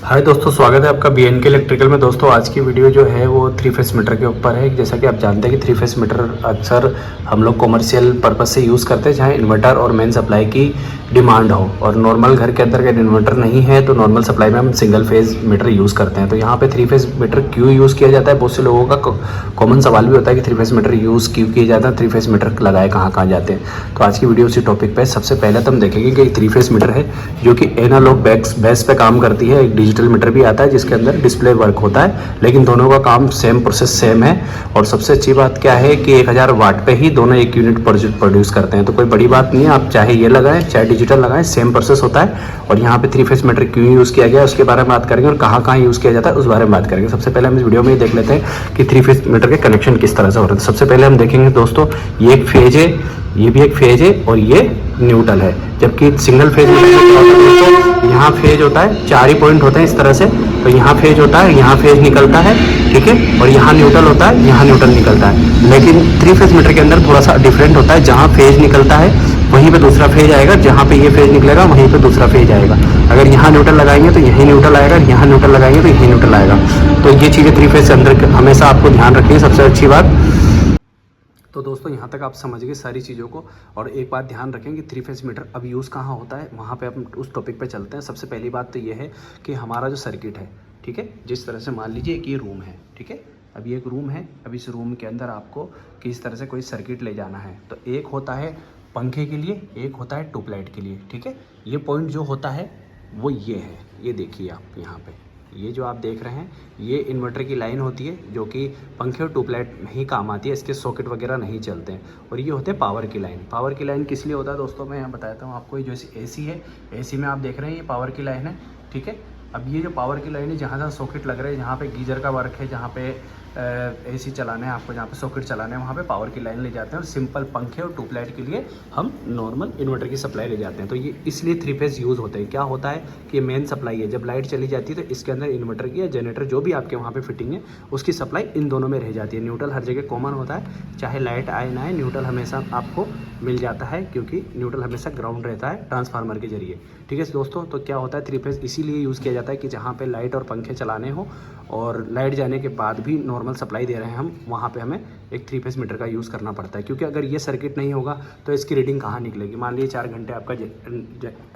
हाय दोस्तों, स्वागत है आपका BNK इलेक्ट्रिकल में। दोस्तों आज की वीडियो जो है वो 3 फेस मीटर के ऊपर है। जैसा कि आप जानते हैं कि 3 फेस मीटर अक्सर हम लोग कॉमर्शियल पर्पस से यूज़ करते हैं, जहाँ इन्वर्टर और मेन सप्लाई की डिमांड हो। और नॉर्मल घर के अंदर अगर इन्वर्टर नहीं है तो नॉर्मल सप्लाई में हम सिंगल फेज़ मीटर यूज़ करते हैं। तो यहाँ पे 3 फेस मीटर क्यों यूज़ किया जाता है, बहुत से लोगों का कॉमन सवाल भी होता है कि 3 फेस मीटर यूज़ क्यों किया जाता है, 3 फेस मीटर लगाए कहाँ जाते हैं। तो आज की वीडियो उसी टॉपिक पे। सबसे पहले तो हम देखेंगे कि 3 फेस मीटर है जो कि एनालॉग बेस पे काम करती है। एक डिजिटल मीटर भी आता है जिसके अंदर डिस्प्ले वर्क होता है, लेकिन दोनों का काम सेम, प्रोसेस सेम है। और सबसे अच्छी बात क्या है कि 1000 वाट पे ही दोनों एक यूनिट प्रोड्यूस करते हैं। तो कोई बड़ी बात नहीं है, आप चाहे ये लगाएं चाहे डिजिटल लगाएं, सेम प्रोसेस होता है। और यहाँ पे 3 फेस मीटर क्यों यूज़ किया गया है उसके बारे में बात करेंगे, और कहाँ यूज़ किया जाता है उस बारे में बात करेंगे। सबसे पहले हम इस वीडियो में देख लेते हैं कि 3 फेस मीटर के कनेक्शन किस तरह से हो रहे हैं। सबसे पहले हम देखेंगे दोस्तों, ये एक फेज है, ये भी एक फेज है और ये न्यूट्रल है। जबकि सिंगल फेज में दोस्तों यहाँ फेज होता है, 4 ही पॉइंट होते हैं इस तरह से। तो यहाँ फेज होता है, यहाँ फेज निकलता है, ठीक है, और यहाँ न्यूट्रल होता है, यहाँ न्यूट्रल निकलता है। लेकिन 3 फेज मीटर के अंदर थोड़ा सा डिफरेंट होता है, जहाँ फेज निकलता है वहीं पे दूसरा फेज आएगा, जहाँ पे ये फेज निकलेगा वहीं पे दूसरा फेज आएगा। अगर यहाँ न्यूट्रल लगाएंगे तो यहीं न्यूट्रल आएगा, यहाँ न्यूट्रल लगाएंगे तो यहीं न्यूट्रल आएगा। तो ये चीज़ें 3 फेज के अंदर हमेशा आपको ध्यान रखनी है, सबसे अच्छी बात। तो दोस्तों यहाँ तक आप समझ गए सारी चीज़ों को। और एक बात ध्यान रखें कि 3 फेस मीटर अब यूज़ कहाँ होता है, वहाँ पे हम उस टॉपिक पे चलते हैं। सबसे पहली बात तो ये है कि हमारा जो सर्किट है, ठीक है, जिस तरह से मान लीजिए एक ये रूम है, ठीक है, अब ये एक रूम है। अब इस रूम के अंदर आपको किस तरह से कोई सर्किट ले जाना है, तो एक होता है पंखे के लिए, एक होता है ट्यूबलाइट के लिए, ठीक है। ये पॉइंट जो होता है वो ये है, ये देखिए आप यहाँ पे, ये जो आप देख रहे हैं ये इन्वर्टर की लाइन होती है जो कि पंखे और ट्यूबलाइट में ही काम आती है, इसके सॉकेट वगैरह नहीं चलते हैं। और ये होते हैं पावर की लाइन। पावर की लाइन किस लिए होता है दोस्तों, मैं यहाँ बताता हूँ आपको। जैसे AC है, AC में आप देख रहे हैं ये पावर की लाइन है, ठीक है। अब ये जो पावर की लाइन है, जहाँ जहाँ सॉकेट लग रहे हैं, जहाँ पे गीजर का वर्क है, जहाँ पे AC चलाना है आपको, जहाँ पे सॉकेट चलाना है, वहाँ पे पावर की लाइन ले जाते हैं। और सिंपल पंखे और ट्यूबलाइट के लिए हम नॉर्मल इन्वर्टर की सप्लाई ले जाते हैं। तो ये इसलिए 3 फेज यूज़ होते हैं। क्या होता है कि मेन सप्लाई है, जब लाइट चली जाती है तो इसके अंदर इन्वर्टर की या जनरेटर जो भी आपके वहाँ पे फिटिंग है उसकी सप्लाई इन दोनों में रह जाती है। न्यूट्रल हर जगह कॉमन होता है, चाहे लाइट आए ना आए, न्यूट्रल हमेशा आपको मिल जाता है, क्योंकि न्यूट्रल हमेशा ग्राउंड रहता है ट्रांसफार्मर के जरिए, ठीक है दोस्तों। तो क्या होता है 3 फेज इसीलिए यूज़ किया जाता है कि जहाँ पे लाइट और पंखे चलाने हो और लाइट जाने के बाद भी नॉर्मल सप्लाई दे रहे हैं हम, वहाँ पे हमें एक 3 फेज मीटर का यूज़ करना पड़ता है। क्योंकि अगर ये सर्किट नहीं होगा तो इसकी रीडिंग कहाँ निकलेगी। मान लीजिए 4 घंटे आपका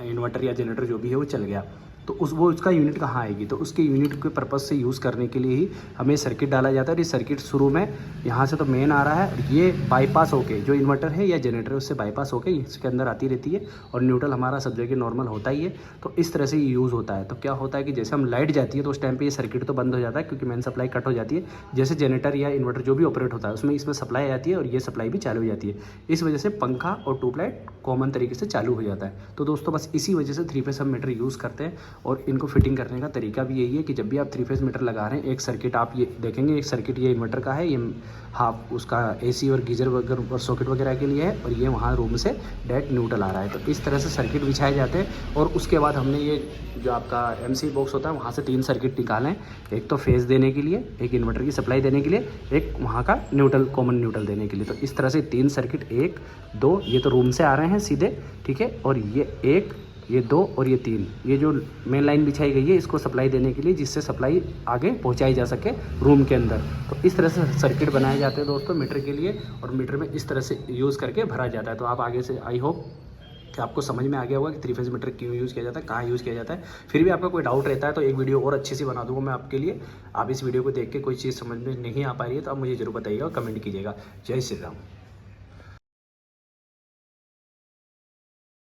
इन्वर्टर या जनरेटर जो भी है वो चल गया, तो उसका यूनिट कहाँ आएगी। तो उसके यूनिट के पर्पज़ से यूज़ करने के लिए ही हमें सर्किट डाला जाता है। और ये सर्किट शुरू में यहाँ से तो मेन आ रहा है, ये बाईपास होके जो इन्वर्टर है या जनरेटर है उससे बाईपास होके इसके अंदर आती रहती है। और न्यूट्रल हमारा सब जगह नॉर्मल होता ही है। तो इस तरह से ये यूज़ होता है। तो क्या होता है कि जैसे हम लाइट जाती है तो उस टाइम पर ये सर्किट तो बंद हो जाता है, क्योंकि मेन सप्लाई कट हो जाती है। जैसे जनरेटर या इन्वर्टर जो भी ऑपरेट होता है उसमें इसमें सप्लाई आ जाती है और ये सप्लाई भी चालू हो जाती है। इस वजह से पंखा और ट्यूबलाइट कॉमन तरीके से चालू हो जाता है। तो दोस्तों बस इसी वजह से 3 फेज हम मीटर यूज़ करते हैं। और इनको फिटिंग करने का तरीका भी यही है कि जब भी आप 3 फेज मीटर लगा रहे हैं, एक सर्किट आप ये देखेंगे, एक सर्किट ये इन्वर्टर का है, ये हाफ उसका AC और गीजर वगैरह और सॉकेट वगैरह के लिए है, और ये वहाँ रूम से डायरेक्ट न्यूट्रल आ रहा है। तो इस तरह से सर्किट बिछाए जाते हैं। और उसके बाद हमने ये जो आपका MC बॉक्स होता है वहाँ से 3 सर्किट निकाले हैं, एक तो फेज देने के लिए, एक इन्वर्टर की सप्लाई देने के लिए, एक वहाँ का न्यूट्रल कॉमन न्यूट्रल देने के लिए। तो इस तरह से 3 सर्किट, 1 2 ये तो रूम से आ रहे हैं सीधे, ठीक है, और ये 1 ये 2 और ये 3, ये जो मेन लाइन बिछाई गई है इसको सप्लाई देने के लिए, जिससे सप्लाई आगे पहुंचाई जा सके रूम के अंदर। तो इस तरह से सर्किट बनाए जाते हैं दोस्तों मीटर के लिए, और मीटर में इस तरह से यूज़ करके भरा जाता है। तो आप आगे से आई होप कि आपको समझ में आ गया होगा कि 3 फेज मीटर क्यों यूज़ किया जाता है, कहाँ यूज़ किया जाता है। फिर भी आपका कोई डाउट रहता है तो एक वीडियो और अच्छी सी बना दूंगा मैं आपके लिए। आप इस वीडियो को देख के कोई चीज़ समझ में नहीं आ पा रही है तो आप मुझे ज़रूर बताइएगा, कमेंट कीजिएगा। जय श्री राम।